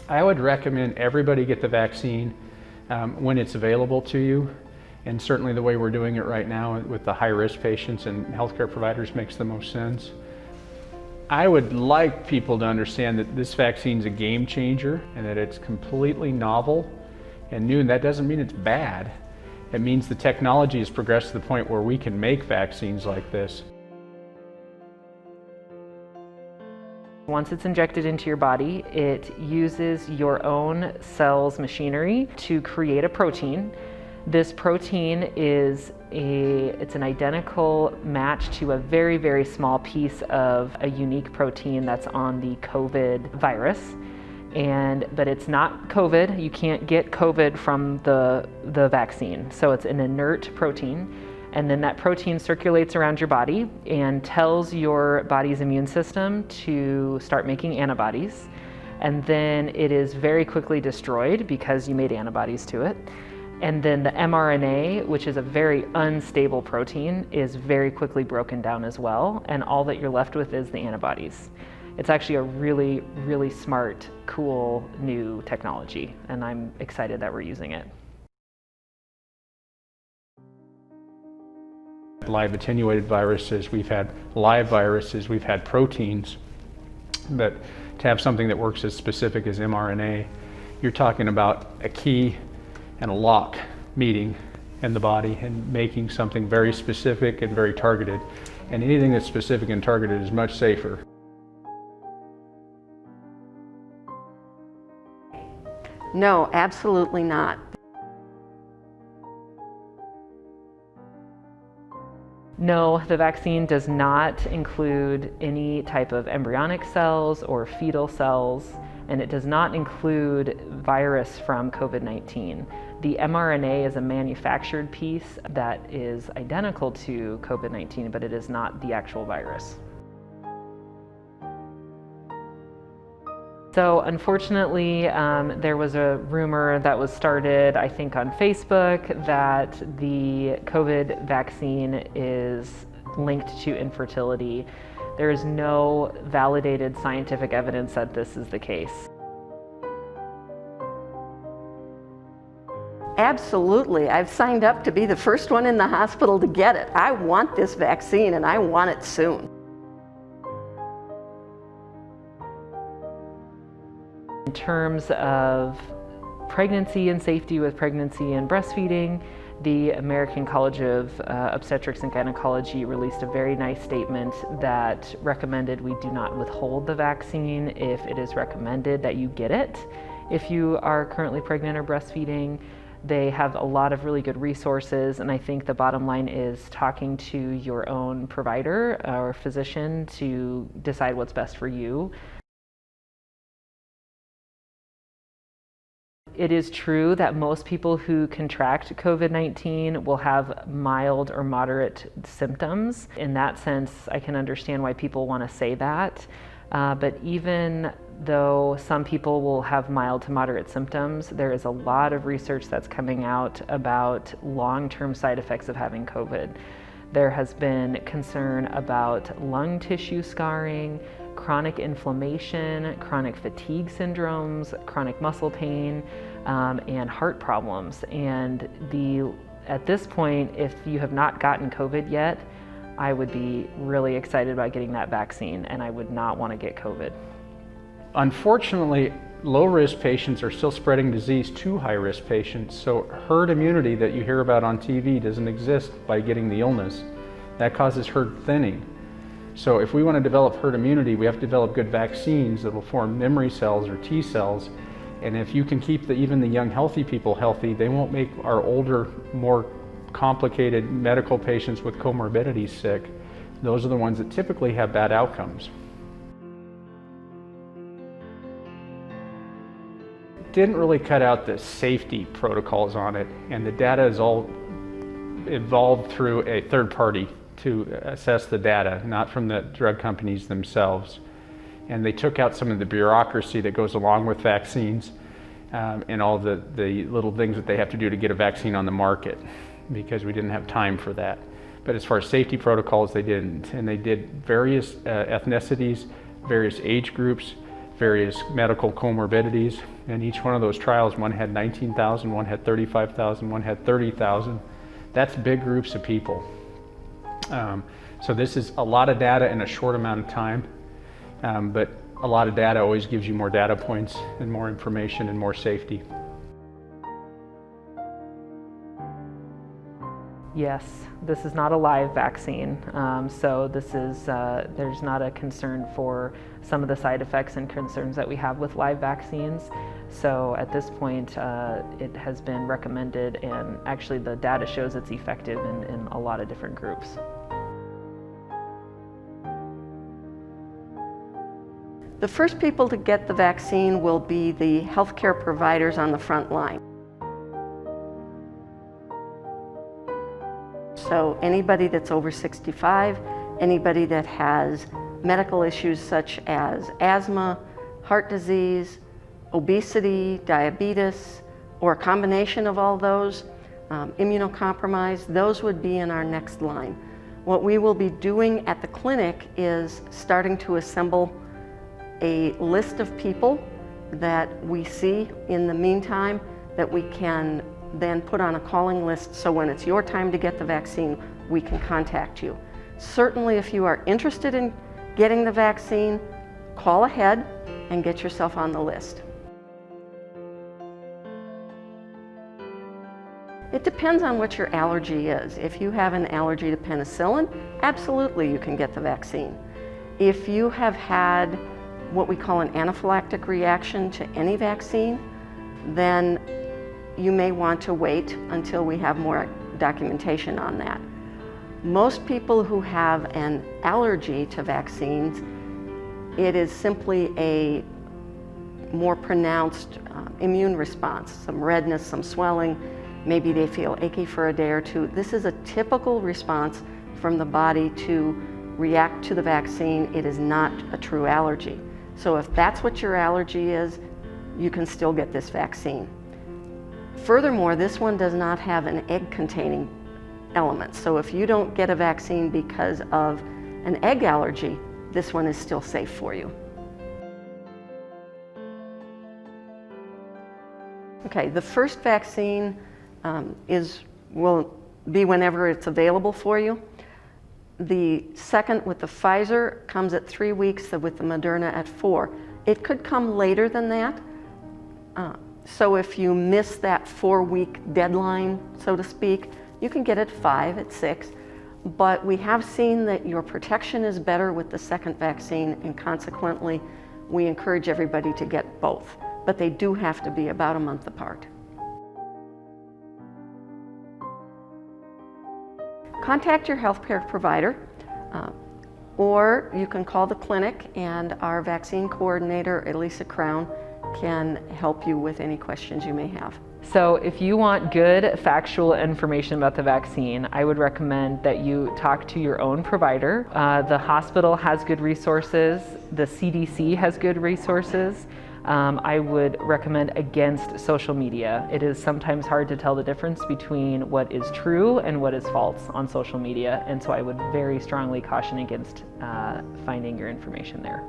I would recommend everybody get the vaccine when it's available to you. And certainly the way we're doing it right now with the high-risk patients and healthcare providers makes the most sense. I would like people to understand that this vaccine is a game changer and that it's completely novel and new, and that doesn't mean it's bad. It means the technology has progressed to the point where we can make vaccines like this. Once it's injected into your body, it uses your own cell's machinery to create a protein. This protein is it's an identical match to a very, very small piece of a unique protein that's on the COVID virus. But it's not COVID. You can't get COVID from the vaccine. So it's an inert protein. And then that protein circulates around your body and tells your body's immune system to start making antibodies. And then it is very quickly destroyed because you made antibodies to it. And then the mRNA, which is a very unstable protein, is very quickly broken down as well. And all that you're left with is the antibodies. It's actually a really, really smart, cool, new technology. And I'm excited that we're using it. Live attenuated viruses, we've had live viruses, we've had proteins, but to have something that works as specific as mRNA, you're talking about a key and a lock meeting in the body and making something very specific and very targeted. And anything that's specific and targeted is much safer. No, absolutely not. No, the vaccine does not include any type of embryonic cells or fetal cells, and it does not include virus from COVID-19. The mRNA is a manufactured piece that is identical to COVID-19, but it is not the actual virus. So unfortunately, there was a rumor that was started, I think, on Facebook that the COVID vaccine is linked to infertility. There is no validated scientific evidence that this is the case. Absolutely. I've signed up to be the first one in the hospital to get it. I want this vaccine and I want it soon. In terms of pregnancy and safety with pregnancy and breastfeeding, the American College of Obstetrics and Gynecology released a very nice statement that recommended we do not withhold the vaccine if it is recommended that you get it if you are currently pregnant or breastfeeding. They have a lot of really good resources, and I think the bottom line is talking to your own provider or physician to decide what's best for you. It is true that most people who contract COVID-19 will have mild or moderate symptoms. In that sense, I can understand why people want to say that. But even though some people will have mild to moderate symptoms, there is a lot of research that's coming out about long-term side effects of having COVID. There has been concern about lung tissue scarring, chronic inflammation, chronic fatigue syndromes, chronic muscle pain, and heart problems. And at this point, if you have not gotten COVID yet, I would be really excited about getting that vaccine, and I would not want to get COVID. Unfortunately, low-risk patients are still spreading disease to high-risk patients, so herd immunity that you hear about on TV doesn't exist by getting the illness. That causes herd thinning. So if we want to develop herd immunity, we have to develop good vaccines that will form memory cells or T cells. And if you can keep even the young, healthy people healthy, they won't make our older, more complicated medical patients with comorbidities sick. Those are the ones that typically have bad outcomes. Didn't really cut out the safety protocols on it, and the data is all evolved through a third party to assess the data, not from the drug companies themselves. And they took out some of the bureaucracy that goes along with vaccines and all the little things that they have to do to get a vaccine on the market, because we didn't have time for that. But as far as safety protocols, they didn't. And they did various ethnicities, various age groups, various medical comorbidities. And each one of those trials, one had 19,000, one had 35,000, one had 30,000. That's big groups of people. So this is a lot of data in a short amount of time, but a lot of data always gives you more data points and more information and more safety. Yes, this is not a live vaccine, so this is, there's not a concern for some of the side effects and concerns that we have with live vaccines. So at this point, it has been recommended, and actually the data shows it's effective in a lot of different groups. The first people to get the vaccine will be the healthcare providers on the front line. So anybody that's over 65, anybody that has medical issues such as asthma, heart disease, obesity, diabetes, or a combination of all those, immunocompromised, those would be in our next line. What we will be doing at the clinic is starting to assemble a list of people that we see in the meantime that we can then put on a calling list, so when it's your time to get the vaccine, we can contact you. Certainly if you are interested in getting the vaccine, call ahead and get yourself on the list. It depends on what your allergy is. If you have an allergy to penicillin, absolutely you can get the vaccine. If you have had what we call an anaphylactic reaction to any vaccine, then you may want to wait until we have more documentation on that. Most people who have an allergy to vaccines, it is simply a more pronounced immune response, some redness, some swelling, maybe they feel achy for a day or two. This is a typical response from the body to react to the vaccine. It is not a true allergy. So if that's what your allergy is, you can still get this vaccine. Furthermore, this one does not have an egg-containing element. So if you don't get a vaccine because of an egg allergy, this one is still safe for you. Okay, the first vaccine will be whenever it's available for you. The second with the Pfizer comes at 3 weeks, with the Moderna at 4. It could come later than that. So if you miss that 4-week deadline, so to speak, you can get it 5, at 6. But we have seen that your protection is better with the second vaccine, and consequently, we encourage everybody to get both. But they do have to be about a month apart. Contact your healthcare provider, or you can call the clinic, and our vaccine coordinator, Elisa Crown, can help you with any questions you may have. So if you want good factual information about the vaccine, I would recommend that you talk to your own provider. The hospital has good resources, the CDC has good resources. I would recommend against social media. It is sometimes hard to tell the difference between what is true and what is false on social media, and so I would very strongly caution against finding your information there.